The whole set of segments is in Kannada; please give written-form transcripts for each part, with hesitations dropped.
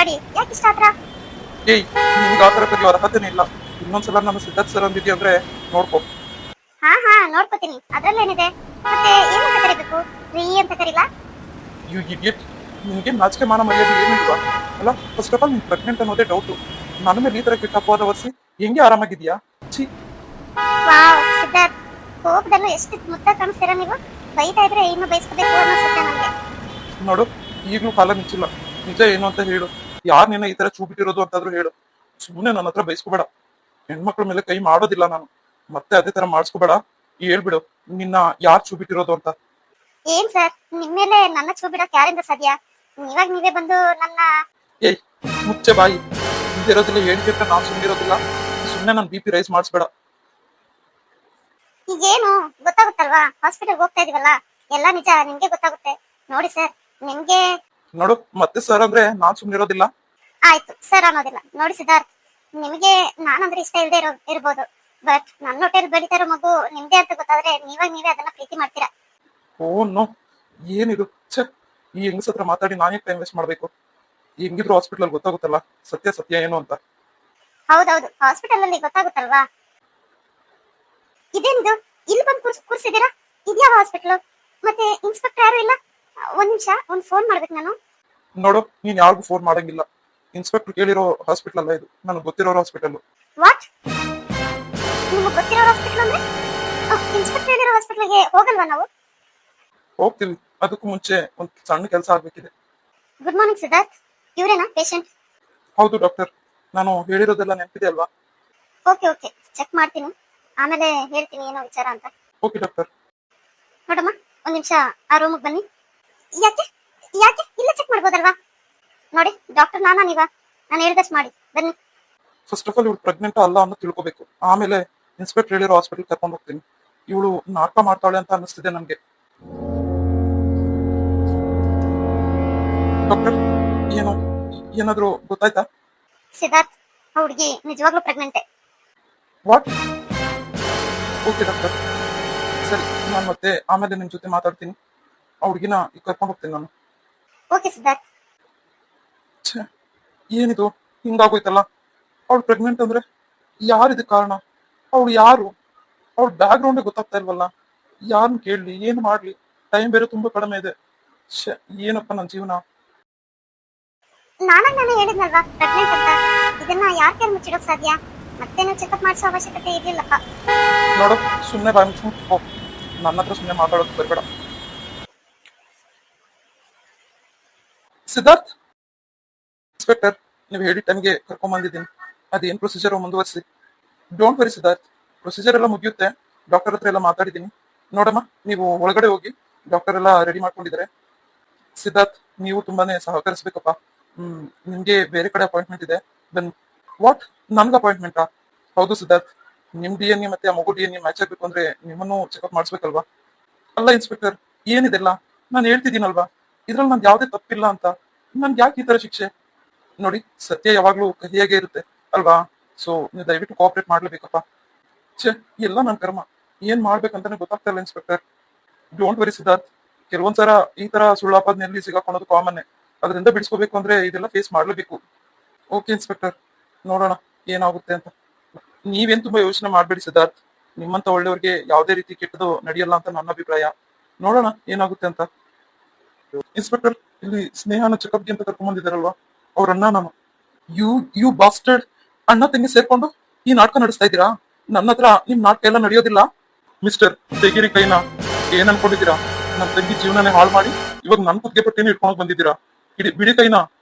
ಗಾಡಿ ಯಾಕೆ ಇಷ್ಟ ಆತ್ರ? ಏಯ್, ನಿನ್ಗೆ ಆ ಥರ ಕರೆಯೋ ಅರ್ಹತೆನೇ ಇಲ್ಲ. ಇನ್ನೊಂದ್ಸಲ ನಾನು ಸಿದ್ಧಾರ್ಥ್ ಸರ್ ಅಂದಿದ್ದೆ ಅಂದ್ರೆ ನೋಡ್ಕೊ. ಹಾ ಹಾ ನೋಡ್ಕೋತೀನಿ, ಅದ್ರಲ್ಲೇನಿದೆ. ಮತ್ತೆ ಏನಂತ ಕರಿಬೇಕು? ರೀ ಅಂತ ಕರಿಲಾ? ಯು ಇಡಿಯಟ್, ನಿನಗೆ ನಾಚಿಕೆ ಮಾನ ಮರ್ಯಾದೆ ಏನೂ ಇಲ್ವಾ? ಅಲ್ಲ, ಫಸ್ಟ್ ಆಫ್ ಆಲ್ ನೀನು ಪ್ರೆಗ್ನೆಂಟ್ ಅನ್ನೋದೇ ಡೌಟು. ನನ್ನ ಮೇಲೆ ಈ ಥರ ಕೆಟ್ಟ ಅಪವಾದ ಹೊರಿಸಿ ಹೆಂಗೆ ಆರಾಮಾಗಿದ್ಯಾ? ಛೀ. ವಾವ್ ಸಿದ್ಧಾರ್ಥ್, ಕೋಪದಲ್ಲೂ ಎಷ್ಟು ಮುತ್ತ ಕಾಣಿಸ್ತೀರಾ ನೀವು. ಬೈತಾ ಇದ್ರೆ ಇನ್ನು ಬೈಸ್ಕೋಬೇಕು ಅನ್ನಿಸುತ್ತೆ ನನಗೆ. ನೋಡು, ಈಗಲೂ ಕಾಲ ಮಿಂಚಿಲ್ಲ. ನಿಜ ಏನು ಅಂತ ಹೇಳು. ಯಾರು ನಿನ್ನ ಈ ತರ ಚೂ ಬಿಟ್ಟಿರೋದು ಅಂತಾದ್ರೂ ಹೇಳು. ಸುಮ್ಮನೆ ನನ್ನ ಹತ್ರ ಬೈಸ್ಕೋಬೇಡ. ಹೆಣ್ಮಕ್ಳ ಮೇಲೆ ಕೈ ಮಾಡೋದಿಲ್ಲ ನಾನು. ಮತ್ತೆ ಅದೇ ತರ ಮಾಡಿಸ್ಕೋಬೇಡ. ಹೇಳ್ಬಿಡು, ನಿನ್ನ ಯಾರು ಚೂ ಬಿಟ್ಟಿರೋದು ಅಂತ. ಏನ್ ಸರ್, ನಿಮ್ಮೇಲೆ ನನ್ನ ಚೂ ಬಿಡೋಕ್ ಯಾರಿಂದ ಸಾಧ್ಯ? ನೀವಾಗ ನೀವೇ ಬಂದು ನನ್ನ... ಏಯ್, ಮುಚ್ಚೆ ಬಾಯಿ. ಇರೋದಿಲ್ಲ ಹೇಳಿಕೆ ನಾನು ಸುಮ್ಮನಿರೋದಿಲ್ಲ. ಸುಮ್ಮನೆ ನನ್ನ BP ರೈಸ್ ಮಾಡಿಸ್ಬೇಡ. ಈಗೇನು ಗೊತ್ತಾಗುತ್ತಲ್ವಾ? ಹಾಸ್ಪಿಟಲ್ಗೆ ಹೋಗ್ತಾ ಇದೀವಲ್ಲ, ಎಲ್ಲ ನಿಜ ನಿಮ್ಗೆ ಗೊತ್ತಾಗುತ್ತೆ. ನೋಡಿ ಸರ್, ನಿಮ್ಗೆ... ನೋಡು, ಮತ್ತೆ ಸರ್ ಅಂದ್ರೆ ನಾನ್ ಸುಮ್ಮನಿರೋದಿಲ್ಲ. ಆಯ್ತು, ಸರ್ ಅನ್ನೋದಿಲ್ಲ. ನೋಡಿ ಸಿದ್ಧಾರ್ಥ್, ನಿಮಗೆ ನಾನಂದ್ರೆ ಇಷ್ಟ ಇಲ್ಲದೆ ಇರ್ಬೋದು, ಬಟ್ ನನ್ನ ಹೊಟ್ಟೆಲ್ ಬೆಳೀತಾ ಇರೋ ಮಗು ನಿಮ್ದೇ ಅಂತ ಗೊತ್ತಾದ್ರೆ ನೀವಾಗ ನೀವೇ ಅದನ್ನ ಪ್ರೀತಿ ಮಾಡ್ತೀರಾ. ಓ ನೋ, ಏನಿದು? ಛೆ, ಈ ಹೆಂಗಸ ಹತ್ರ ಮಾತಾಡಿ ನಾನೇ ಟೈಮ್ ವೇಸ್ಟ್ ಮಾಡ್ಬೇಕು. ಹೆಂಗಿದ್ರು ಹಾಸ್ಪಿಟಲ್ ಗೊತ್ತಾಗುತ್ತಲ್ಲ ಸತ್ಯ ಸತ್ಯ ಏನು ಅಂತ. ಹೌದೌದು, ಹಾಸ್ಪಿಟಲ್ ಅಲ್ಲಿ ಗೊತ್ತಾಗುತ್ತಲ್ವಾ. ಇದೇನಿದು ಇಲ್ಲಿ ಬಂದು ಕೂರ್ಸಿದ್ದೀರಾ? ಇದ್ಯಾವ ಹಾಸ್ಪಿಟಲ್? ಮತ್ತೆ ಇನ್ಸ್ಪೆಕ್ಟರ್ ಯಾರು ಇಲ್ಲ? ಒಂದ್ ನಿಮಿಷ, ಒಂದ್ ಫೋನ್ ಮಾಡ್ಬೇಕು ನಾನು. ನೋಡು, ನೀನ್ ಯಾರಿಗೂ ಫೋನ್ ಮಾಡಂಗಿಲ್ಲ. ಇನ್ಸ್ಪೆಕ್ಟರ್ ಕೇಳಿರೋ ಹಾಸ್ಪಿಟಲ್ ಅಲ್ಲ ಇದು, ನನಗೆ ಗೊತ್ತಿರೋ ಹಾಸ್ಪಿಟಲ್. ವಾಟ್? ನಿಮ್ಗೆ ಗೊತ್ತಿರೋ ಹಾಸ್ಪಿಟಲ್ ಅಂದ್ರೆ ಇನ್ಸ್ಪೆಕ್ಟರ್ ಹೇಳಿರೋ ಹಾಸ್ಪಿಟಲ್ಗೆ ಹೋಗಲ್ವಾ ನಾವು? ಹೋಗ್ತೀವಿ, ಅದಕ್ಕೂ ಮುಂಚೆ ಒಂದು ಸಣ್ಣ ಕೆಲಸ ಆಗ್ಬೇಕಿದೆ. ಗುಡ್ ಮಾರ್ನಿಂಗ್ ಸಿದ್ಧಾರ್ಥ್, ಇವರೇನಾ ಪೇಷಂಟ್? ಹೌದು ಡಾಕ್ಟರ್, ನಾನು ಹೇಳಿರೋದೆಲ್ಲ ನೆನಪಿದೆ ಅಲ್ವಾ? ಓಕೆ ಓಕೆ, ಚೆಕ್ ಮಾಡ್ತೀನಿ, ಆಮೇಲೆ ಹೇಳ್ತೀನಿ ಏನೋ ವಿಚಾರ ಅಂತ. Okay doctor. ನೋಡಮ್ಮ, ಒಂದ್ ನಿಮಿಷ ಆ ರೂಮಿಗೆ ಬನ್ನಿ. ಯಾಕೆ ಯಾಕೆ ಇಲ್ಲ ಚೆಕ್ ಮಾಡ್ಬೋದಲ್ವಾ? ನೋಡಿ ಡಾಕ್ಟರ್ ನಾನಾ ನೀವಾ? ನಾನು ಹೇಳ್ದಷ್ಟು ಮಾಡಿ ಬನ್ನಿ. ಫಸ್ಟ್ ಆಫ್ ಆಲ್ ಇವಳು ಪ್ರೆಗ್ನೆಂಟ್ ಅಲ್ಲ ಅನ್ನೋ ತಿಳ್ಕೊಬೇಕು. ಆಮೇಲೆ ಇನ್ಸ್ಪೆಕ್ಟರ್ ಹೇಳಿರೋ ಹಾಸ್ಪಿಟಲ್ ಕರ್ಕೊಂಡು ಹೋಗ್ತೀನಿ. ಇವಳು ನಾಟಕ ಮಾಡ್ತಾಳೆ ಅಂತ ಅನ್ನಿಸ್ತಿದೆ ನನ್ಗೆ. ಡಾಕ್ಟರ್, ಏನು ಏನಾದ್ರು ಗೊತ್ತಾಯ್ತಾ? ಸಿದ್ಧಾರ್ಥ್, ಆ ಹುಡುಗಿ ನಿಜವಾಗ್ಲೂ ಪ್ರೆಗ್ನೆಂಟೆ. ವಾಟ್? ಓಕೆ ಡಾಕ್ಟರ್, ಸರಿ, ನಾನು ಮತ್ತೆ ಆಮೇಲೆ ನಿಮ್ ಜೊತೆ ಮಾತಾಡ್ತೀನಿ. ಆ ಹುಡುಗಿನ ಕರ್ಕೊಂಡು ಹೋಗ್ತೀನಿ ನಾನು. ಓಕೆ ಸಿದ್ಧಾರ್ಥ್. ಛೇ, ಏನಿದು ಹಿಂಗಾಗೋಯ್ತಲ್ಲ. ಅವಳು ಪ್ರೆಗ್ನೆಂಟ್ ಅಂದ್ರೆ ಯಾರಿದ ಕಾರಣ? ಅವಳು ಯಾರು? ಅವಳ ಬ್ಯಾಕ್ ಗ್ರೌಂಡ್ ಗೊತ್ತಾಗ್ತಾ ಇಲ್ವಲ್ಲ. ಯಾರನ್ನ ಕೇಳಲಿ, ಏನ್ ಮಾಡ್ಲಿ? ಟೈಮ್ ಬೇರೆ ತುಂಬಾ ಕಡಿಮೆ ಇದೆ. ಛೇ, ಏನಪ್ಪ ನನ್ನ ಜೀವನ. ನಾನೇ ಹೇಳಿದ್ನಲ್ವಾ ಪ್ರೆಗ್ನೆಂಟ್ ಅಂತ. ಇದನ್ನ ಯಾರ ಕೈಲಿ ಮುಚ್ಚಿಡೋಕ್ ಸಾಧ್ಯ? ಮತ್ತೇನು ಚೆಕಪ್ ಮಾಡಿಸೋ ಅವಶ್ಯಕತೆ ಇರ್ಲಿಲ್ಲಪ್ಪ. ನೋಡು, ಸುಮ್ಮನೆ ಬಾಯ್ ಮುಚ್ಕೊಂಡು ಹೋಗ್. ನನ್ನ ಹತ್ರ ಸುಮ್ಮನೆ ಮಾತಾಡೋದು ಬರಬೇಡ. ಸಿದ್ಧಾರ್ಥ್, ಇನ್ಸ್ಪೆಕ್ಟರ್ ನೀವು ಹೇಳಿ ಟೈಮ್ಗೆ ಕರ್ಕೊಂಡ್ ಬಂದಿದ್ದೀನಿ. ಅದೇನ್ ಪ್ರೊಸೀಜರ್ ಮುಂದುವರಿಸಿ. ಡೋಂಟ್ ವರಿ ಸಿದ್ಧಾರ್ಥ್, ಪ್ರೊಸೀಜರ್ ಎಲ್ಲ ಮುಗಿಯುತ್ತೆ. ಡಾಕ್ಟರ್ ಹತ್ರ ಎಲ್ಲ ಮಾತಾಡಿದ್ದೀನಿ. ನೋಡಮ್ಮ, ನೀವು ಒಳಗಡೆ ಹೋಗಿ, ಡಾಕ್ಟರ್ ಎಲ್ಲ ರೆಡಿ ಮಾಡ್ಕೊಂಡಿದ್ದಾರೆ. ಸಿದ್ಧಾರ್ಥ್, ನೀವು ತುಂಬಾನೇ ಸಹಕರಿಸ್ಬೇಕಪ್ಪ. ನಿಮ್ಗೆ ಬೇರೆ ಕಡೆ ಅಪಾಯಿಂಟ್ಮೆಂಟ್ ಇದೆ, ಬನ್ನಿ. ವಾಟ್? ನನ್ಗೆ ಅಪಾಯಿಂಟ್ಮೆಂಟಾ? ಹೌದು ಸಿದ್ಧಾರ್ಥ್, ನಿಮ್ DNA ಮತ್ತೆ ಆ ಮಗು DNA ಮ್ಯಾಚ್ ಆಗ್ಬೇಕು ಅಂದ್ರೆ ನಿಮ್ಮನ್ನು ಚೆಕಪ್ ಮಾಡಿಸ್ಬೇಕಲ್ವಾ? ಅಲ್ಲ ಇನ್ಸ್ಪೆಕ್ಟರ್, ಏನಿದೆಲ್ಲ? ನಾನು ಹೇಳ್ತಿದ್ದೀನಲ್ವಾ, ಇದ್ರಲ್ಲಿ ನನ್ ಯಾವ್ದೇ ತಪ್ಪಿಲ್ಲ ಅಂತ. ನನ್ಗೆ ಯಾಕೆ ಈ ತರ ಶಿಕ್ಷೆ? ನೋಡಿ, ಸತ್ಯ ಯಾವಾಗ್ಲೂ ಕಹಿಯಾಗೆ ಇರುತ್ತೆ ಅಲ್ವಾ? ಸೊ ನೀವು ದಯವಿಟ್ಟು ಕೋಆಪರೇಟ್ ಮಾಡ್ಲೇಬೇಕಪ್ಪ. ಛೇ, ಎಲ್ಲ ನನ್ನ ಕರ್ಮ. ಏನ್ ಮಾಡ್ಬೇಕಂತಾನೆ ಗೊತ್ತಾಗ್ತಾ ಇಲ್ಲ ಇನ್ಸ್ಪೆಕ್ಟರ್. ಡೋಂಟ್ ವರಿ ಸಿದ್ಧಾರ್ಥ್, ಕೆಲವೊಂದ್ಸಲ ಈ ತರ ಸುಳ್ಳಾಪಾದನೆಯಲ್ಲಿ ಸಿಗಾಕೊಳ್ಳೋದು ಕಾಮನ್ನೇ. ಅದರಿಂದ ಬಿಡಿಸ್ಕೋಬೇಕು ಅಂದ್ರೆ ಇದೆಲ್ಲ ಫೇಸ್ ಮಾಡ್ಲೇಬೇಕು. ಓಕೆ ಇನ್ಸ್ಪೆಕ್ಟರ್, ನೋಡೋಣ ಏನಾಗುತ್ತೆ ಅಂತ. ನೀವೇನ್ ತುಂಬಾ ಯೋಚನೆ ಮಾಡ್ಬೇಡಿ ಸಿದ್ಧಾರ್ಥ್. ನಿಮ್ಮಂತ ಒಳ್ಳೆಯವ್ರಿಗೆ ಯಾವುದೇ ರೀತಿ ಕೆಟ್ಟದು ನಡೆಯಲ್ಲ ಅಂತ ನನ್ನ ಅಭಿಪ್ರಾಯ. ನೋಡೋಣ ಏನಾಗುತ್ತೆ ಅಂತ. ಇನ್ಸ್ಪೆಕ್ಟರ್, ಇಲ್ಲಿ ಸ್ನೇಹನ ಚೆಕಪ್ಗೆ ಅಂತ ಕರ್ಕೊಂಡ್ ಬಂದಿದ್ದಾರಲ್ವಾ, ಅವ್ರನ್ನ ನಾನು. ಯು ಬಾಸ್ಟರ್ಡ್, ಅಣ್ಣ ತಂಗಿ ಸೇರ್ಕೊಂಡು ಈ ನಾಟಕ ನಡೆಸ್ತಾ ಇದ್ದೀರಾ? ನನ್ನ ಹತ್ರ ನಿಮ್ ನಾಟಕ ಎಲ್ಲ ನಡೆಯೋದಿಲ್ಲ. ಮಿಸ್ಟರ್, ತೆಗಿರಿ ಕೈನ. ಏನ್ ಅನ್ಕೊಂಡಿದ್ದೀರಾ? ನನ್ನ ತಂಗಿ ಜೀವನನೇ ಹಾಳು ಮಾಡಿ ಇವಾಗ ನನ್ ಕುತ್ತಿಗೆ ಪಟ್ಟಿನ ಇಟ್ಕೊಂಡ್ ಬಂದಿದ್ದೀರಾ. ಬಿಡಿ ಕೈನ.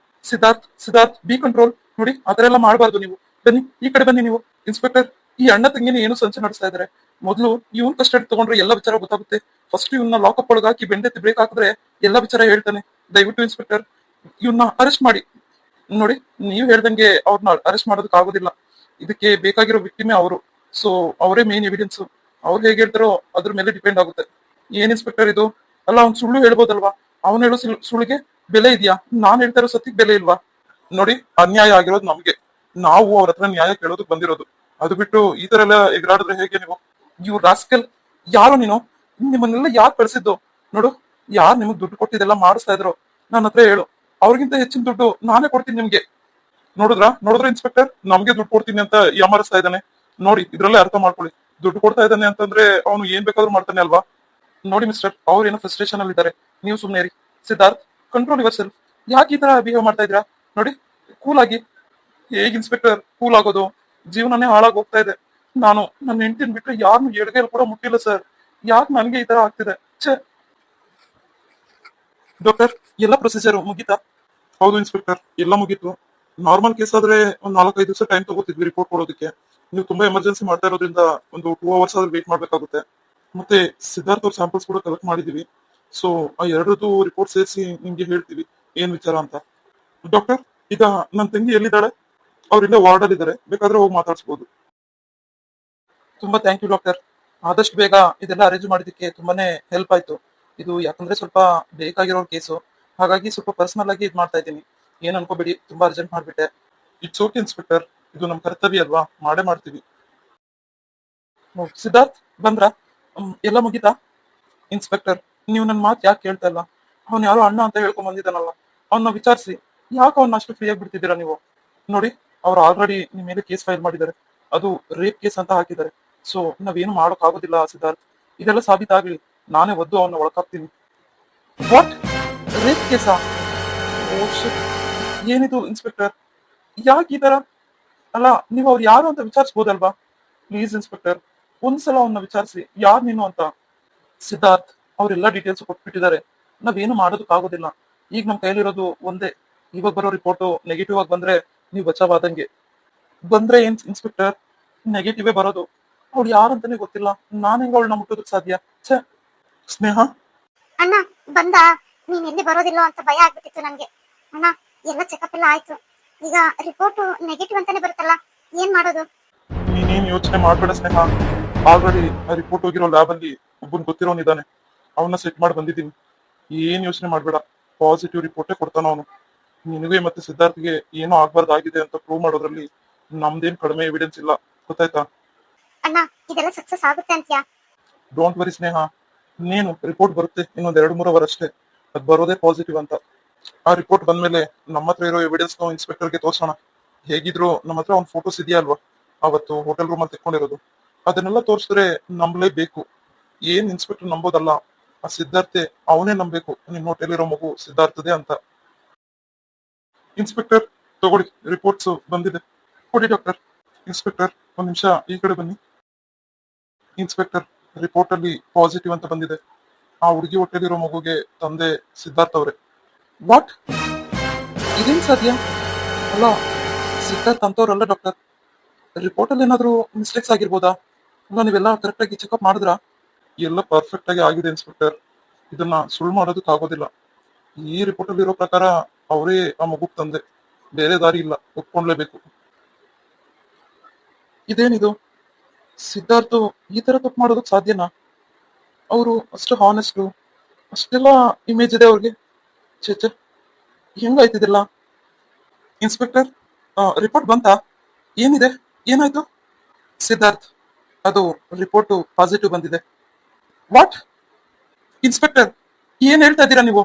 Siddharth B control. ನೋಡಿ, ಆತರ ಎಲ್ಲ ಮಾಡಬಾರ್ದು ನೀವು. ಬನ್ನಿ, ಈ ಕಡೆ ಬನ್ನಿ ನೀವು. ಇನ್ಸ್ಪೆಕ್ಟರ್, ಈ ಅಣ್ಣ ತಂಗಿನ ಏನು ಸಂಚೆ ನಡೆಸ್ತಾ ಇದಾರೆ. ಮೊದಲು ಇವನ್ ಕಸ್ಟಡಿ ತಗೊಂಡ್ರೆ ಎಲ್ಲ ವಿಚಾರ ಗೊತ್ತಾಗುತ್ತೆ. ಫಸ್ಟ್ ಇವನ್ನ ಲಾಕಪ್ ಒಳಗೆ ಹಾಕಿ ಬೆಂಡೆತ್ತಿ ಬ್ರೇಕ್ ಹಾಕಿದ್ರೆ ಎಲ್ಲ ವಿಚಾರ ಹೇಳ್ತಾನೆ. ದಯವಿಟ್ಟು ಇನ್ಸ್ಪೆಕ್ಟರ್ ಇವನ್ನ ಅರೆಸ್ಟ್ ಮಾಡಿ. ನೋಡಿ, ನೀವು ಹೇಳ್ದಂಗೆ ಅವ್ರನ್ನ ಅರೆಸ್ಟ್ ಮಾಡೋದಕ್ಕೆ ಆಗೋದಿಲ್ಲ. ಇದಕ್ಕೆ ಬೇಕಾಗಿರೋ ವಿಕ್ಟಿಮೇ ಅವರು. ಸೊ ಅವರೇ ಮೇನ್ ಎವಿಡೆನ್ಸ್. ಅವ್ರು ಹೇಗೆ ಹೇಳ್ತಾರೋ ಅದ್ರ ಮೇಲೆ ಡಿಪೆಂಡ್ ಆಗುತ್ತೆ. ಏನ್ ಇನ್ಸ್ಪೆಕ್ಟರ್ ಇದು? ಅಲ್ಲ, ಅವ್ನ್ ಸುಳ್ಳು ಹೇಳ್ಬೋದಲ್ವಾ? ಅವನು ಹೇಳೋ ಸುಳ್ಳಿಗೆ ಬೆಲೆ ಇದೆಯಾ? ನಾನ್ ಹೇಳ್ತಾ ಇರೋ ಸತ್ಯಕ್ಕೆ ಬೆಲೆ ಇಲ್ವಾ? ನೋಡಿ, ಅನ್ಯಾಯ ಆಗಿರೋದು ನಮ್ಗೆ. ನಾವು ಅವ್ರ ಹತ್ರ ನ್ಯಾಯ ಕೇಳೋದಕ್ ಬಂದಿರೋದು. ಅದು ಬಿಟ್ಟು ಈ ತರ ಎಲ್ಲ ಎಗರಾಡಿದ್ರೆ ಹೇಗೆ ನೀವು? ಇವ್ರು ರಾಸ್ಕಲ್, ಯಾರು ನೀನು? ನಿಮ್ಮನ್ನೆಲ್ಲ ಯಾರು ಕಳ್ಸಿದ್ದು? ನೋಡು, ಯಾರು ನಿಮಗ್ ದುಡ್ಡು ಕೊಟ್ಟಿದ್ದೆಲ್ಲ ಮಾಡಿಸ್ತಾ ಇದ್ರು ನನ್ನ ಹತ್ರ ಹೇಳು. ಅವ್ರಿಗಿಂತ ಹೆಚ್ಚಿನ ದುಡ್ಡು ನಾನೇ ಕೊಡ್ತೀನಿ ನಿಮ್ಗೆ. ನೋಡಿದ್ರ ಇನ್ಸ್ಪೆಕ್ಟರ್, ನಮ್ಗೆ ದುಡ್ಡು ಕೊಡ್ತೀನಿ ಅಂತ ಯಾಮಾರಿಸ್ತಾ ಇದ್ದಾನೆ. ನೋಡಿ, ಇದ್ರಲ್ಲೇ ಅರ್ಥ ಮಾಡ್ಕೊಳ್ಳಿ. ದುಡ್ಡು ಕೊಡ್ತಾ ಇದ್ದಾನೆ ಅಂತಂದ್ರೆ ಅವನು ಏನ್ ಬೇಕಾದ್ರೂ ಮಾಡ್ತಾನೆ ಅಲ್ವಾ. ನೋಡಿ ಮಿಸ್ಟರ್, ಅವ್ರು ಏನೋ ಫ್ರಸ್ಟ್ರೇಷನ್ ಅಲ್ಲಿ ಇದ್ದಾರೆ, ನೀವು ಸುಮ್ನೆ ಇರಿ. Siddharth, control your self. ಯಾಕೆ ಈ ತರ ಬಿಹೇವ್ ಮಾಡ್ತಾ ಇದ್ದೀರಾ? ನೋಡಿ, ಕೂಲ್ ಆಗಿ. ಹೇಗ್ ಇನ್ಸ್ಪೆಕ್ಟರ್ ಕೂಲ್ ಆಗೋದು? ಜೀವನನೇ ಹಾಳಾಗಿ ಹೋಗ್ತಾ ಇದೆ. ನಾನು ನನ್ನ ಹೆಂಡತಿನ ಬಿಟ್ರೆ ಯಾರನ್ನು ಎಡಗೈಲಿ ಕೂಡ ಮುಟ್ಟಿಲ್ಲ ಸರ್. ಯಾಕೆ ನನ್ಗೆ ಈ ತರ ಆಗ್ತಿದೆ? ಛೇ. ಡಾಕ್ಟರ್, ಎಲ್ಲ ಪ್ರೊಸೀಜರ್ ಮುಗೀತಾ? ಹೌದು ಇನ್ಸ್ಪೆಕ್ಟರ್, ಎಲ್ಲ ಮುಗೀತು. ನಾರ್ಮಲ್ ಕೇಸ್ ಆದ್ರೆ ಒಂದ್ 4-5 ದಿವಸ ಟೈಮ್ ತಗೋತಿದ್ವಿ ರಿಪೋರ್ಟ್ ಕೊಡೋದಕ್ಕೆ. ನೀವು ತುಂಬಾ ಎಮರ್ಜೆನ್ಸಿ ಮಾಡ್ತಾ ಇರೋದ್ರಿಂದ ಒಂದು 2 ಅವರ್ಸ್ ಆದ್ರೆ ವೇಟ್ ಮಾಡ್ಬೇಕಾಗುತ್ತೆ. ಮತ್ತೆ ಸಿದ್ಧಾರ್ಥ್ ಅವ್ರ ಸ್ಯಾಂಪಲ್ಸ್ ಕೂಡ ಕಲೆಕ್ಟ್ ಮಾಡಿದೀವಿ. ಸೊ ಆ ಎರಡರದ್ದು ರಿಪೋರ್ಟ್ ಸೇರಿಸಿ ನಿಮ್ಗೆ ಹೇಳ್ತೀವಿ ಏನ್ ವಿಚಾರ ಅಂತ. ಡಾಕ್ಟರ್, ಈಗ ನನ್ನ ತಂಗಿ ಎಲ್ಲಿದ್ದಾಳೆ? ಅವ್ರಿಂದ ವಾರ್ಡ್ ಅಲ್ಲಿ ಇದ್ದಾರೆ, ಬೇಕಾದ್ರೆ ಹೋಗಿ ಮಾತಾಡ್ಸ್ಬೋದು. ತುಂಬಾ ಥ್ಯಾಂಕ್ ಯು ಡಾಕ್ಟರ್. ಆದಷ್ಟು ಬೇಗ ಇದೆಲ್ಲ ಅರೇಂಜ್ ಮಾಡಿದಕ್ಕೆ ತುಂಬಾನೇ ಹೆಲ್ಪ್ ಆಯ್ತು. ಇದು ಯಾಕಂದ್ರೆ ಸ್ವಲ್ಪ ಬೇಕಾಗಿರೋ ಕೇಸು, ಹಾಗಾಗಿ ಸ್ವಲ್ಪ ಪರ್ಸನಲ್ ಆಗಿ ಇದ್ ಮಾಡ್ತಾ ಇದ್ದೀನಿ. ಏನ್ ಅನ್ಕೋಬೇಡಿ, ತುಂಬಾ ಅರ್ಜೆಂಟ್ ಮಾಡ್ಬಿಟ್ಟೆ. ಇಟ್ಸ್ ಓಕೆ ಇನ್ಸ್ಪೆಕ್ಟರ್, ಇದು ನಮ್ ಕರ್ತವ್ಯ ಅಲ್ವಾ, ಮಾಡೇ ಮಾಡ್ತೀವಿ. ಓ, ಸಿದ್ಧಾರ್ಥ್ ಬಂದ್ರ? ಎಲ್ಲ ಮುಗೀತಾ? ಇನ್ಸ್ಪೆಕ್ಟರ್, ನೀವು ನನ್ನ ಮಾತು ಯಾಕೆ ಕೇಳ್ತಾ ಇಲ್ಲ? ಅವ್ನು ಯಾರೋ ಅಣ್ಣ ಅಂತ ಹೇಳ್ಕೊಂಡ್ ಬಂದಿದ್ದಾನಲ್ಲ, ಅವನ್ನ ವಿಚಾರಿಸಿ. ಯಾಕೆ ಅವ್ನ ಅಷ್ಟು ಫ್ರೀ ಆಗಿ ಬಿಡ್ತಿದ್ದೀರಾ ನೀವು? ನೋಡಿ, ಅವ್ರು ಆಲ್ರೆಡಿ ನಿಮ್ ಮೇಲೆ ಕೇಸ್ ಫೈಲ್ ಮಾಡಿದ್ದಾರೆ. ಅದು ರೇಪ್ ಕೇಸ್ ಅಂತ ಹಾಕಿದ್ದಾರೆ. ಸೊ ನಾವೇನು ಮಾಡೋಕ್ ಆಗೋದಿಲ್ಲ ಸಿದ್ಧಾರ್ಥ್. ಇದೆಲ್ಲ ಸಾಬೀತಾಗ್ಲಿ, ನಾನೇ ಒದ್ದು ಅವನ್ನ ಒಳಕಾಗ್ತೀನಿ. ವಾಟ್? ರೇಪ್ ಕೇಸಾ? ಓ ಶಿಟ್. ಏನಿದು ಇನ್ಸ್ಪೆಕ್ಟರ್, ಯಾಕೆ ಈ ತರ? ಅಲ್ಲ, ನೀವು ಅವ್ರು ಯಾರು ಅಂತ ವಿಚಾರಿಸ್ಬೋದಲ್ವಾ? ಪ್ಲೀಸ್ ಇನ್ಸ್ಪೆಕ್ಟರ್, ಒಂದ್ಸಲ ಅವನ್ನ ವಿಚಾರಿಸಿ, ಯಾರು ನೀನು ಅಂತ. ಸಿದ್ಧಾರ್ಥ್, ಅವರೆಲ್ಲ ಡೀಟೇಲ್ಸ್ ಕೊಟ್ಬಿಟ್ಟಿದ್ದಾರೆ. ನಾವೇನು ಮಾಡೋದಕ್ಕಾಗೋದಿಲ್ಲ. ಈಗ ನಮ್ ಕೈಲಿರೋದು ಒಂದೇ. ಇವಾಗ ಬರೋ ರಿಪೋರ್ಟ್ ನೆಗೆಟಿವ್ ಆಗಿ ಬಂದ್ರೆ ನೀವು ಬಚಾವಾದಂಗೆ. ಬಂದ್ರೆ ಏನ್ ಇನ್ಸ್ಪೆಕ್ಟರ್, ನೆಗೆಟಿವೇ ಬರೋದು. ಅವ್ಳು ಯಾರಂತಾನೆ ಗೊತ್ತಿಲ್ಲ, ನಾನ್ ಹೆಂಗ ಅವಳನ್ನ ಮುಟ್ಟೋದಕ್ ಸಾಧ್ಯ? ಛೇ. ಸ್ನೇಹ, ಅಣ್ಣ ಬಂದ. ನೀನ್ ಎಲ್ಲಿ ಬರೋದಿಲ್ಲ ಅಂತ ಭಯ ಆಗ್ಬಿಟ್ಟಿತ್ತು ನನ್ಗೆ. ಅಣ್ಣ, ಎಲ್ಲ ಚೆಕಪ್ ಎಲ್ಲ ಆಯ್ತು. ಈಗ ರಿಪೋರ್ಟ್ ನೆಗೆಟಿವ್ ಅಂತಾನೆ ಬರುತ್ತಲ್ಲ, ಏನ್ ಮಾಡೋದು? ನೀನೇನ್ ಯೋಚನೆ ಮಾಡ್ಬೇಡ ಸ್ನೇಹ. ಆಲ್ರೆಡಿ ರಿಪೋರ್ಟ್ ಹೋಗಿರೋ ಲ್ಯಾಬ್ ಅಲ್ಲಿ ಒಬ್ಬನ್ ಗೊತ್ತಿರೋನಿದ್ದಾನೆ. ಅವನ್ನ ಸೆಟ್ ಮಾಡಿ ಬಂದಿದ್ದೀನಿ. ಏನ್ ಯೋಚನೆ ಮಾಡ್ಬೇಡ, ಪಾಸಿಟಿವ್ ರಿಪೋರ್ಟೇ ಕೊಡ್ತಾನ ಅವನು. ನಿನಗೆ ಮತ್ತೆ ಸಿದ್ಧಾರ್ಥ್ಗೆ ಏನೋ ಆಗ್ಬಾರ್ದಾಗಿದೆ ಅಂತ ಪ್ರೂವ್ ಮಾಡೋದ್ರಲ್ಲಿ ನಮ್ದೇನ್ ಕಡಿಮೆ ಎವಿಡೆನ್ಸ್ ಇಲ್ಲ, ಗೊತ್ತಾಯ್ತಾ? ಅಣ್ಣ, ಇದೆಲ್ಲ ಸಕ್ಸಸ್ ಆಗುತ್ತೆ ಅಂತ್ಯಾ? ಡೋಂಟ್ ವರಿ ಸ್ನೇಹ, ಇನ್ನೇನು ರಿಪೋರ್ಟ್ ಬರುತ್ತೆ, ಇನ್ನೊಂದ್ 2-3 ಅವರ್ ಅಷ್ಟೇ. ಅದ್ ಬರೋದೇ ಪಾಸಿಟಿವ್ ಅಂತ. ಆ ರಿಪೋರ್ಟ್ ಬಂದ್ಮೇಲೆ ನಮ್ಮ ಹತ್ರ ಇರೋ ಎವಿಡೆನ್ಸ್ ಇನ್ಸ್ಪೆಕ್ಟರ್ಗೆ ತೋರ್ಸೋಣ. ಹೇಗಿದ್ರು ನಮ್ಮ ಹತ್ರ ಒಂದು ಫೋಟೋಸ್ ಇದೆಯಾ ಅಲ್ವಾ, ಅವತ್ತು ಹೋಟೆಲ್ ರೂಮ್ ಅಲ್ಲಿ ತೆಕ್ಕೊಂಡಿರೋದು. ಅದನ್ನೆಲ್ಲ ತೋರಿಸಿದ್ರೆ ನಂಬಲೇಬೇಕು. ಏನ್ ಇನ್ಸ್ಪೆಕ್ಟರ್ ನಂಬೋದಲ್ಲ, ಆ ಸಿದ್ಧಾರ್ಥೆ ಅವನೇ ನಂಬೇಕು ನಿಮ್ ಹೋಟೆಲ್ ಇರೋ ಮಗು ಸಿದ್ಧಾರ್ಥದೇ ಅಂತ. ಇನ್ಸ್ಪೆಕ್ಟರ್, ತಗೊಳ್ಳಿ, ರಿಪೋರ್ಟ್ಸ್ ಬಂದಿದೆ. ಕೊಡಿ ಡಾಕ್ಟರ್. ಇನ್ಸ್ಪೆಕ್ಟರ್, ಒಂದ್ ನಿಮಿಷ ಈ ಕಡೆ ಬನ್ನಿ. ಇನ್ಸ್ಪೆಕ್ಟರ್, ರಿಪೋರ್ಟ್ ಅಲ್ಲಿ ಪಾಸಿಟಿವ್ ಅಂತ ಬಂದಿದೆ. ಆ ಹುಡುಗಿ ಹೊಟ್ಟೆಲಿರೋ ಮಗುಗೆ ತಂದೆ ಸಿದ್ಧಾರ್ಥ್ ಅವರೇ. ವಾಟ್? ಇದೇನ್ ಸಾಧ್ಯ? ಅಲ್ಲ, ಸಿದ್ಧಾರ್ಥ್ ಅಂತವ್ರಲ್ಲ ಡಾಕ್ಟರ್. ರಿಪೋರ್ಟ್ ಅಲ್ಲಿ ಏನಾದ್ರು ಮಿಸ್ಟೇಕ್ಸ್ ಆಗಿರ್ಬೋದಾ? ಅಲ್ಲ, ನೀವೆಲ್ಲ ಕರೆಕ್ಟ್ ಆಗಿ ಚೆಕ್ಅಪ್ ಮಾಡಿದ್ರಾ? ಎಲ್ಲ ಪರ್ಫೆಕ್ಟ್ ಆಗಿ ಆಗಿದೆ ಇನ್ಸ್ಪೆಕ್ಟರ್. ಇದನ್ನ ಸುಳ್ಳು ಮಾಡೋದಕ್ಕೆ ಆಗೋದಿಲ್ಲ. ಈ ರಿಪೋರ್ಟ್ ಅಲ್ಲಿ ಇರೋ ಪ್ರಕಾರ ಅವರೇ ಆ ಮಗುಗ್ ತಂದೆ. ಬೇರೆ ದಾರಿ ಇಲ್ಲ, ಒಪ್ಕೊಂಡ್ಲೇಬೇಕು. ಇದೇನಿದು? ಸಿದ್ಧಾರ್ಥ್ ಈ ತರ ತಪ್ಪು ಮಾಡೋದಕ್ ಸಾಧ್ಯನಾ? ಅವರು ಅಷ್ಟು ಹಾನೆಸ್ಟು, ಅಷ್ಟೆಲ್ಲ ಇಮೇಜ್ ಇದೆ ಅವ್ರಿಗೆ. ಛೇ ಛೇ, ಹೆಂಗಾಯ್ತಿದಿಲ್ಲ? ಇನ್ಸ್ಪೆಕ್ಟರ್, ರಿಪೋರ್ಟ್ ಬಂತಾ? ಏನಿದೆ? ಏನಾಯ್ತು? ಸಿದ್ಧಾರ್ಥ್, ಅದು ರಿಪೋರ್ಟ್ ಪಾಸಿಟಿವ್ ಬಂದಿದೆ. ವಾಟ್? ಇನ್ಸ್ಪೆಕ್ಟರ್, ಏನ್ ಹೇಳ್ತಾ ಇದ್ದೀರಾ ನೀವು?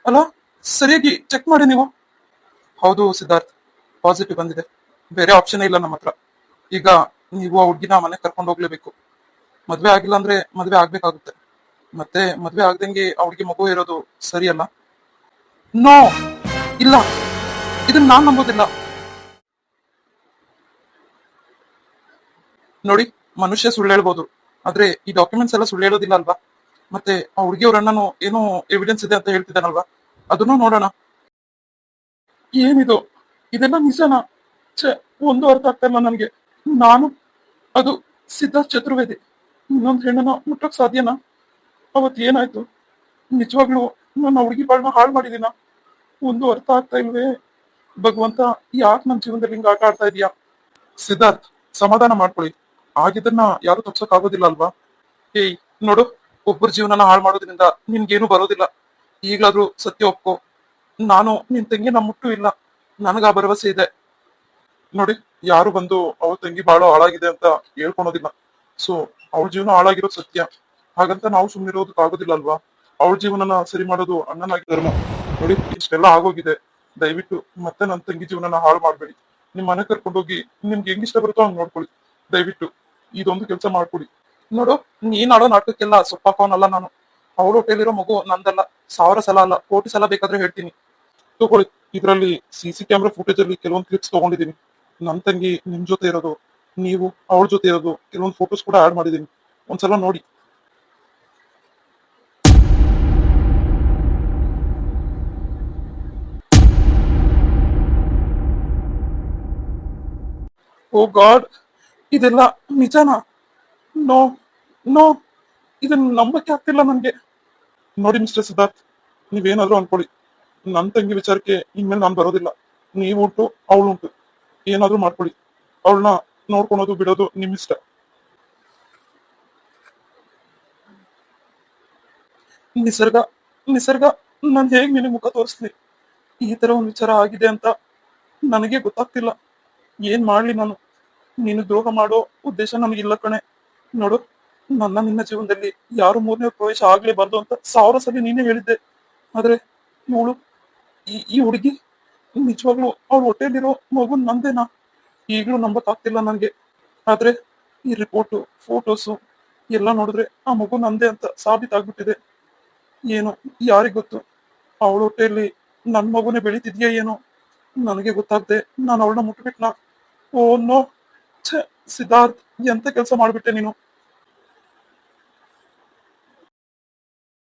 ಅಲ್ಲ, ಸರಿಯಾಗಿ ಚೆಕ್ ಮಾಡಿ ನೀವು. ಹೌದು ಸಿದ್ಧಾರ್ಥ್, ಪಾಸಿಟಿವ್ ಬಂದಿದೆ. ಬೇರೆ ಆಪ್ಷನ್ ಇಲ್ಲ ನಮ್ಮ ಹತ್ರ. ಈಗ ನೀವು ಆ ಹುಡ್ಗಿನ ಮನೆ ಕರ್ಕೊಂಡು ಹೋಗ್ಲೇಬೇಕು. ಮದ್ವೆ ಆಗಿಲ್ಲ ಅಂದ್ರೆ ಮದ್ವೆ ಆಗ್ಬೇಕಾಗುತ್ತೆ. ಮತ್ತೆ ಮದ್ವೆ ಆಗ್ದಂಗೆ ಆ ಹುಡ್ಗಿ ಮಗು ಇರೋದು ಸರಿಯಲ್ಲ. ನೋ, ಇಲ್ಲ, ಇದನ್ನ ನಾನ್ ನಂಬೋದಿಲ್ಲ. ನೋಡಿ, ಮನುಷ್ಯ ಸುಳ್ಳು ಹೇಳ್ಬೋದು, ಆದ್ರೆ ಈ ಡಾಕ್ಯುಮೆಂಟ್ಸ್ ಎಲ್ಲ ಸುಳ್ಳು ಹೇಳೋದಿಲ್ಲ ಅಲ್ವಾ? ಮತ್ತೆ ಆ ಹುಡುಗಿಯವ್ರ ಅಣ್ಣನು ಏನೋ ಎವಿಡೆನ್ಸ್ ಇದೆ ಅಂತ ಹೇಳ್ತಿದ್ದಾನಲ್ವಾ, ಅದನ್ನು ನೋಡೋಣ. ಏನಿದು? ಇದೆಲ್ಲ ನಿಜನಾ? ಛೇ, ಒಂದು ಅರ್ಥ ಆಗ್ತಾ ಇಲ್ಲ ನನ್ಗೆ. ನಾನು ಅದು ಸಿದ್ಧಾರ್ಥ್ ಚತುರ್ವೇದಿ ಇನ್ನೊಂದು ಹೆಣ್ಣನ ಮುಟ್ಟಕ್ ಸಾಧ್ಯನಾ? ಅವತ್ ಏನಾಯ್ತು? ನಿಜವಾಗ್ಲೂ ನನ್ನ ಹುಡುಗಿ ಬಾಳ್ನ ಹಾಳು ಮಾಡಿದೀನ? ಒಂದು ಅರ್ಥ ಆಗ್ತಾ ಇಲ್ವೇ. ಭಗವಂತ, ಯಾಕೆ ನನ್ನ ಜೀವನದಲ್ಲಿ ಹಿಂಗ ಆಟ ಆಡ್ತಾ ಇದೀಯಾ? ಸಿದ್ಧಾರ್ಥ್, ಸಮಾಧಾನ ಮಾಡ್ಕೊಳ್ಳಿ. ಆಗಿದ್ದನ್ನ ಯಾರು ತಪ್ಸಕ್ ಆಗೋದಿಲ್ಲ ಅಲ್ವಾ? ಏಯ್ ನೋಡು, ಒಬ್ಬರ ಜೀವನನ ಹಾಳು ಮಾಡೋದ್ರಿಂದ ನಿನ್ಗೇನು ಬರೋದಿಲ್ಲ. ಈಗ್ಲಾದ್ರೂ ಸತ್ಯ ಒಪ್ಕೋ. ನಾನು ನಿನ್ ತಂಗಿನ ಮುಟ್ಟು ಇಲ್ಲ, ನನಗ ಆ ಭರವಸೆ ಇದೆ. ನೋಡಿ, ಯಾರು ಬಂದು ಅವ್ರ ತಂಗಿ ಬಾಳೋ ಹಾಳಾಗಿದೆ ಅಂತ ಹೇಳ್ಕೊಳೋದಿಲ್ಲ. ಸೊ ಅವಳ ಜೀವನ ಹಾಳಾಗಿರೋದು ಸತ್ಯ. ಹಾಗಂತ ನಾವು ಸುಮ್ಮನಿರೋದಕ್ ಆಗೋದಿಲ್ಲ ಅಲ್ವಾ? ಅವಳ ಜೀವನನ ಸರಿ ಮಾಡೋದು ಅಣ್ಣನಾಗಿ ಧರ್ಮ. ನೋಡಿ, ಇಷ್ಟೆಲ್ಲ ಆಗೋಗಿದೆ. ದಯವಿಟ್ಟು ಮತ್ತೆ ನನ್ನ ತಂಗಿ ಜೀವನನ ಹಾಳು ಮಾಡ್ಬೇಡಿ. ನಿಮ್ ಮನೆ ಕರ್ಕೊಂಡೋಗಿ ನಿಮ್ಗೆ ಹೆಂಗ್ ಇಷ್ಟ ಬರುತ್ತೋ ಹಂಗ್ ನೋಡ್ಕೊಳ್ಳಿ. ದಯವಿಟ್ಟು ಇದೊಂದು ಕೆಲಸ ಮಾಡ್ಕೊಡಿ. ನೋಡು, ನೀನ್ ಆಡೋ ನಾಟಕಕ್ಕೆಲ್ಲ ಸೊಪ್ಪಾಕೋನಲ್ಲ ನಾನು. ಅವಳು ಹೊಟ್ಟೆಲಿರೋ ಮಗು ನಂದಲ್ಲ. 1000 ಸಲ ಅಲ್ಲ, ಕೋಟಿ ಸಲ ಬೇಕಾದ್ರೆ ಹೇಳ್ತೀನಿ. ತಗೊಳ್ಳಿ, ಇದ್ರಲ್ಲಿ CC ಕ್ಯಾಮ್ರಾ ಫುಟೇಜ್ ಅಲ್ಲಿ ಕೆಲವೊಂದು ಕ್ಲಿಪ್ಸ್ ತಗೊಂಡಿದ್ದೀನಿ. ನನ್ ತಂಗಿ ನಿಮ್ ಜೊತೆ ಇರೋದು, ನೀವು ಅವಳ ಜೊತೆ ಇರೋದು, ಕೆಲವೊಂದು ಫೋಟೋಸ್ ಕೂಡ ಆಡ್ ಮಾಡಿದ್ದೀನಿ. ಒಂದ್ಸಲ ನೋಡಿ. ಓ ಗಾಡ್, ಇದೆಲ್ಲ ನಿಜನಾ? ನೋ, ನೋ, ಇದನ್ನ ನಂಬಕ್ಕೆ ಆಗ್ತಿಲ್ಲ ನನ್ಗೆ. ನೋಡಿ ಮಿಸ್ಟರ್ ಸಿದ್ಧಾರ್ಥ್, ನೀವೇನಾದ್ರೂ ಅನ್ಕೊಳ್ಳಿ, ನನ್ ತಂಗಿ ವಿಚಾರಕ್ಕೆ ಇನ್ಮೇಲೆ ನಾನ್ ಬರೋದಿಲ್ಲ. ನೀವುಂಟು, ಅವಳುಂಟು, ಏನಾದ್ರೂ ಮಾಡ್ಕೊಳ್ಳಿ. ಅವಳನ್ನ ನೋಡ್ಕೊಳೋದು ಬಿಡೋದು ನಿಮ್ ಇಷ್ಟ. ನಿಸರ್ಗ, ನಿಸರ್ಗ, ನಾನ್ ಹೇಗ್ ನಿನಗೆ ಮುಖ ತೋರಿಸ್ಲಿ? ಈ ತರ ಒಂದ್ ವಿಚಾರ ಆಗಿದೆ ಅಂತ ನನಗೆ ಗೊತ್ತಾಗ್ತಿಲ್ಲ. ಏನ್ ಮಾಡ್ಲಿ ನಾನು? ನೀನು ದ್ರೋಹ ಮಾಡೋ ಉದ್ದೇಶ ನನಗಿಲ್ಲ ಕಣೆ. ನೋಡು, ನಿನ್ನ ಜೀವನದಲ್ಲಿ ಯಾರು ಮೂರನೇ ಪ್ರವೇಶ ಆಗ್ಲೇಬಾರ್ದು ಅಂತ 1000 ಸಲ ನೀನೇ ಹೇಳಿದ್ದೆ. ಆದ್ರೆ ಇವಳು, ಈ ಹುಡುಗಿ ನಿಜವಾಗ್ಲೂ ಅವಳ ಹೊಟ್ಟೆಲಿರೋ ಮಗು ನಂದೇನಾ? ಈಗ್ಲೂ ನಂಬಕ್ ಆಗ್ತಿಲ್ಲ ನನ್ಗೆ. ಆದ್ರೆ ಈ ರಿಪೋರ್ಟು, ಫೋಟೋಸು ಎಲ್ಲ ನೋಡಿದ್ರೆ ಆ ಮಗು ನಂದೇ ಅಂತ ಸಾಬೀತಾಗ್ಬಿಟ್ಟಿದೆ. ಏನು, ಯಾರಿಗ್ ಗೊತ್ತು? ಅವಳ ಹೊಟ್ಟೆಯಲ್ಲಿ ನನ್ ಮಗುನೇ ಬೆಳೀತಿದ್ಯಾ ಏನೋ? ನನಗೆ ಗೊತ್ತಾಗ್ದೆ ನಾನು ಅವಳನ್ನ ಮುಟ್ಬಿಟ್ನಾ? Oh no! ಛೆ, ಸಿದ್ಧಾರ್ಥ್, ಎಂತ ಕೆಲಸ ಮಾಡ್ಬಿಟ್ಟೆ ನೀನು?